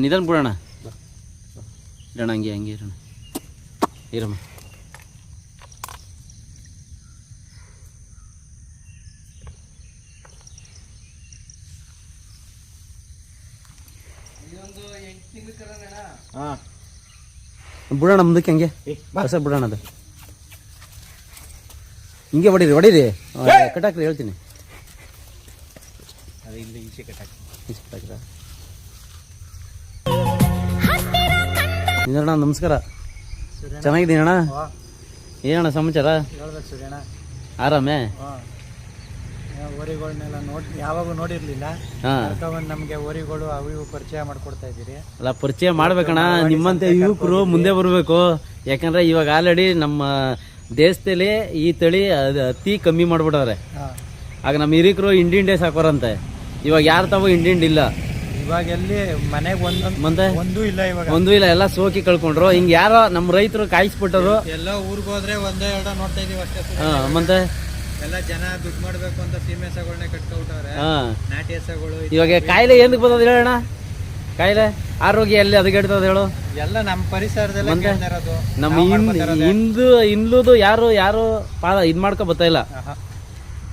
ನಿಧಾನ ಬಿಡೋಣ ಇರೋಣ, ಹಂಗೆ ಇರೋಣ, ಇರಮ್ಮ. ಬಿಡೋಣ ಮುಂದಕ್ಕೆ, ಹಂಗೆ ಸರ್ ಬಿಡೋಣ. ಅದು ಹಿಂಗೆ ಹೊಡೀರಿ ಕಟ್ಟಾಕ್ರಿ, ಹೇಳ್ತೀನಿ. ಅಣ್ಣ ನಮಸ್ಕಾರ, ಚೆನ್ನಾಗಿದ್ದೀನಿ ಅಣ್ಣ. ಏನಣ್ಣ ಸಮಾಚಾರ? ಆರಾಮೇ? ಓರಿಗಳನ್ನೆಲ್ಲ ಯಾವಾಗೂ ನೋಡಿರ್ಲಿಲ್ಲ, ನಮ್ಗೆ ಓರಿಗಳು ಅವು ಇವು ಪರಿಚಯ ಮಾಡ್ಕೊಡ್ತಾ ಇದ್ದೀರಿ. ಅಲ್ಲ, ಪರಿಚಯ ಮಾಡ್ಬೇಕಣ್ಣ. ನಿಮ್ಮಂತೆ ಯುವಕರು ಮುಂದೆ ಬರಬೇಕು. ಯಾಕಂದ್ರೆ ಇವಾಗ ಆಲ್ರೆಡಿ ನಮ್ಮ ದೇಶದಲ್ಲಿ ಈ ತಳಿ ಅತಿ ಕಮ್ಮಿ ಮಾಡ್ಬಿಟ್ಟವ್ರೆ. ಆಗ ನಮ್ಮ ಹಿರಿಕರು ಇಂಡಿಯನ್ ಡೇಸ್ ಹಾಕೋರಂತೆ. ಇವಾಗ ಯಾರು ತಾವು ಇಂಡಿಯನ್ ಇಲ್ಲ. ಇವಾಗ ಎಲ್ಲಿ ಮನೆಗೆ ಒಂದೂ ಇಲ್ಲ, ಇವಾಗ ಒಂದೂ ಇಲ್ಲ, ಎಲ್ಲ ಸೋಕಿ ಕಳ್ಕೊಂಡ್ರು. ಹಿಂಗ್ ಯಾರೋ ನಮ್ಮ ರೈತರು ಕಾಯಿಸ್ಬಿಟ್ಟರು. ಎಲ್ಲ ಊರಿಗೆ ಹೋದ್ರೆ ಒಂದೇ ಎರಡ ನೋಡ್ತಾ ಇದೀವಿ ಅಷ್ಟೇ. ಮತ್ತೆ ಎಲ್ಲ ಜನ ದುಡ್ಡು ಮಾಡ್ಬೇಕು ಅಂತ ಸೀಮೆ ಹಸಗಳನ್ನೇ ಕಟ್ಕೊಬಿಟ್ಟವ್ರೆ, ನಾಟಿ ಹಸಗಳು. ಇವಾಗ ಕಾಯಿಲೆ ಏನಕ್ಕೆ ಬರ್ತದ ಹೇಳೋಣ? ಕಾಯಿಲೆ ಆರೋಗ್ಯ ಎಲ್ಲಿ ಅದಗೆಡ್ತದ ಹೇಳು? ಎಲ್ಲ ನಮ್ಮ ಪರಿಸರದಲ್ಲಿ ನಮ್ಮ ಹಿಂದೂದು ಯಾರು ಇದ್ ಮಾಡ್ಕೊ ಬರ್ತಾ ಇಲ್ಲ.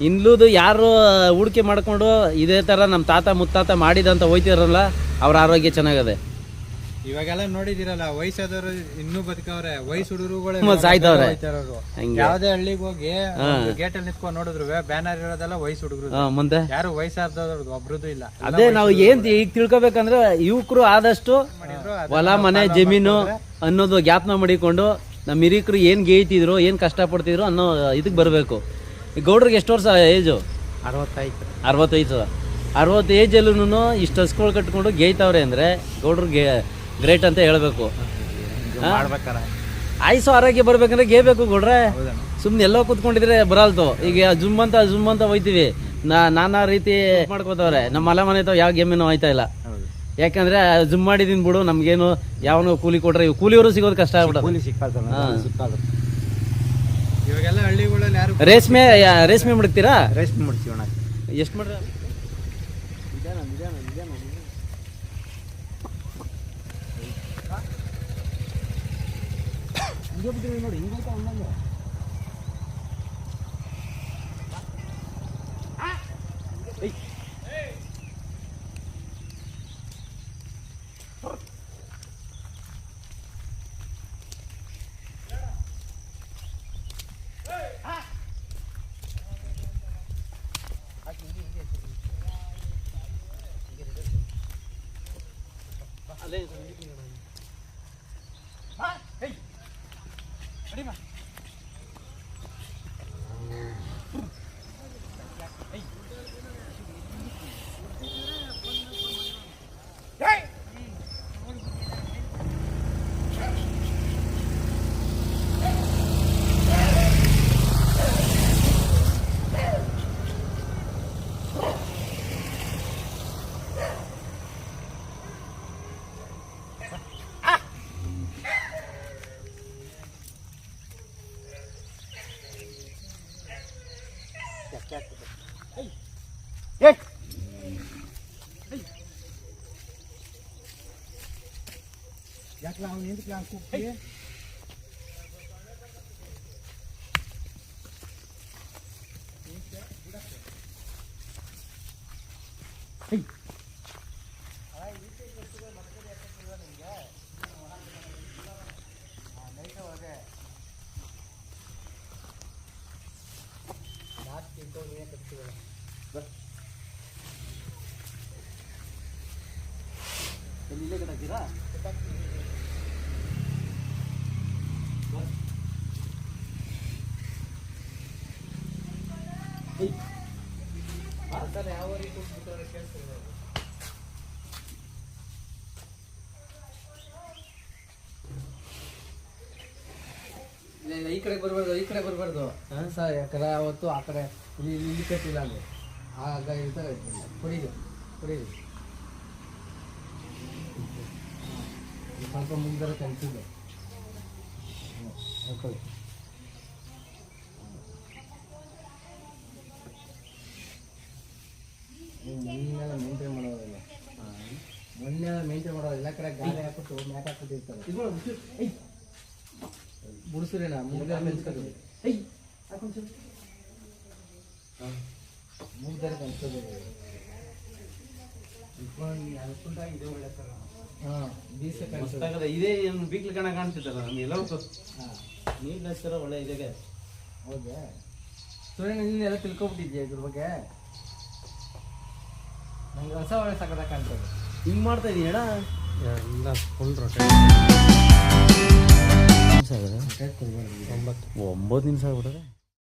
ಹಿಂದೂದು ಯಾರು ಹೂಡಿಕೆ ಮಾಡ್ಕೊಂಡು ಇದೇ ತರ ನಮ್ಮ ತಾತ ಮುತ್ತಾತ ಮಾಡಿದಂತ ಹೋಯ್ತಿರಲ್ಲ, ಅವ್ರ ಆರೋಗ್ಯ ಚೆನ್ನಾಗದೆ. ಇವಾಗೆಲ್ಲ ನೋಡಿದಿರಲ್ಲ, ವಯಸ್ಸಾದವರು ಇನ್ನೂ ಬದುಕವ್ರೆ, ವಯಸ್ಸು ಹುಡುಗರುಗಳು ಸಾಯ್ತವ್ರೆ. ಯಾವ್ದೇ ಹಳ್ಳಿಗೆ ಹೋಗಿ ಗೇಟ್ ಅಲ್ಲಿ ನಿಂತ್ಕೊಂಡು ನೋಡಿದ್ರು ಬ್ಯಾನರ್ ಇರೋದೆಲ್ಲ ವಯಸ್ಸು ಹುಡುಗರು. ಮುಂದೆ ಯಾರು ವಯಸ್ಸಾದವ್ರದ್ದು ಒಬ್ರದ್ದು ಇಲ್ಲ. ಅದೇ ನಾವು ಏನ್ ಈಗ ತಿಳ್ಕೊಬೇಕಂದ್ರೆ, ಯುವಕರು ಆದಷ್ಟು ಹೊಲ ಮನೆ ಜಮೀನು ಅನ್ನೋದು ಜ್ಞಾಪನ ಮಾಡಿಕೊಂಡು ನಮ್ಮ ಹಿರಿಕರು ಏನ್ ಗೇಯ್ತಿದ್ರು, ಏನ್ ಕಷ್ಟ ಪಡ್ತಿದ್ರು ಅನ್ನೋ ಇದಕ್ ಬರ್ಬೇಕು. ಈ ಗೌಡ್ರಿಗೆ ಎಷ್ಟು ವರ್ಷ ಏಜು? 65. 60 ಏಜಲ್ಲೂ ಇಷ್ಟು ಹಸ್ಕೊಳ್ ಕಟ್ಕೊಂಡು ಗೇಯ್ತಾವ್ರೆ ಅಂದ್ರೆ ಗೌಡ್ರಿಗೆ ಗ್ರೇಟ್ ಅಂತ ಹೇಳ್ಬೇಕು. ಆಯ್ಸು ಆರೋಗ್ಯ ಬರ್ಬೇಕಂದ್ರೆ ಗೇಯ್ಬೇಕು ಗೌಡ್ರೆ. ಸುಮ್ನೆ ಎಲ್ಲೋ ಕೂತ್ಕೊಂಡಿದ್ರೆ ಬರಲ್ತು. ಈಗ ಜುಮ್ ಅಂತ ಹೋಯ್ತಿವಿ, ನಾನಾ ರೀತಿ ಮಾಡ್ಕೋತವ್ರೆ. ನಮ್ಮ ಮಲೆ ಮನೆ ಯಾವ ಗೇಮೇನೂ ಆಯ್ತಾ ಇಲ್ಲ. ಯಾಕಂದ್ರೆ ಜುಮ್ ಮಾಡಿದೀನಿ ಬಿಡು, ನಮ್ಗೇನು ಯಾವನು ಕೂಲಿ ಕೊಟ್ರೆ ಕೂಲಿಯವರು ಸಿಗೋದು ಕಷ್ಟ ಆಗ್ಬಿಟ್ಟು. ಇವಾಗೆಲ್ಲ ಹಳ್ಳಿಗಳಲ್ಲಿ ಯಾರು ರೇಷ್ಮೆ ಮಾಡ್ತೀರಾ? ರೇಷ್ಮೆ ಮಾಡ್ತೀವಣ್ಣ. ಎಷ್ಟು ಮಾಡ್ರಿ? ನೋಡಿ ಹಿಂಗೈತೆ ಹಂಗಂಗೆ. ಯಾಕೆ ಅವ್ನು ಎಂದಕ್ಕೆ ನಾನು ಕೂಗ್ತೀವಿ? ಇಲ್ಲೇ ಕಟ್ಟಾಕ್ತೀರಾ? ಯಾವ ರೀತಿ ಕೇಳಿಸ್ತಿಲ್ಲ. ಈ ಕಡೆ ಬರಬಾರ್ದು ಸರ್. ಯಾಕಂದ್ರೆ ಅವತ್ತು ಆ ಕಡೆ ಇಲ್ಲಿ ಕಟ್ಟಿಲ್ಲ ಅಲ್ಲಿ, ಆಗ ಕುಡೀರಿ ಸ್ವಲ್ಪ ಮುಂದೆ ಕಲಿಸಿದೆ. ಮೊನ್ನೆ ಮೇಂಟೈನ್ ಮಾಡೋದಿಲ್ಲ ಕಡೆ ಗಾಳಿ ಹಾಕ್ಬಿಟ್ಟು ಮ್ಯಾಕ್ ಹಾಕ್ಬಿಟ್ಟಿರ್ತಾರೆ ಬುಡ್ಸುರೇನ ಮೂಗ್ದಾರ ನೆನ್ಸ್ಕೋದು ಮೂಗ್ದಾರ ನೆನ್ಸ್ಕೋದು ಇದೇ ಬೀಕ್ಲಿ ಕಣ ಕಾಣ್ತಿತ್ತಲ್ಲ ನಮ್ಗೆ ಎಲ್ಲವಕ್ಕೂ ನೀಟ್ನೆಸ್ಸರ ಒಳ್ಳೆ ಇದೆಗೆ ಹೌದಾ ಸೂರ್ಯ ನೀನೆಲ್ಲ ತಿಳ್ಕೊಬಿಟ್ಟಿದ್ಯಾ ಇದ್ರ ಬಗ್ಗೆ ನಂಗೆ ಹೊಸ ಒಳ್ಳೆ ಸಕದ ಕಾಣ್ತದೆ ಹಿಂಗ್ ಮಾಡ್ತಾ ಇದೀನಿ ಅಣ್ಣ ಎಲ್ಲ ಫುಲ್ 9 ನಿಮಿಷ ಆಗ್ಬಿಟ್ಟದೆ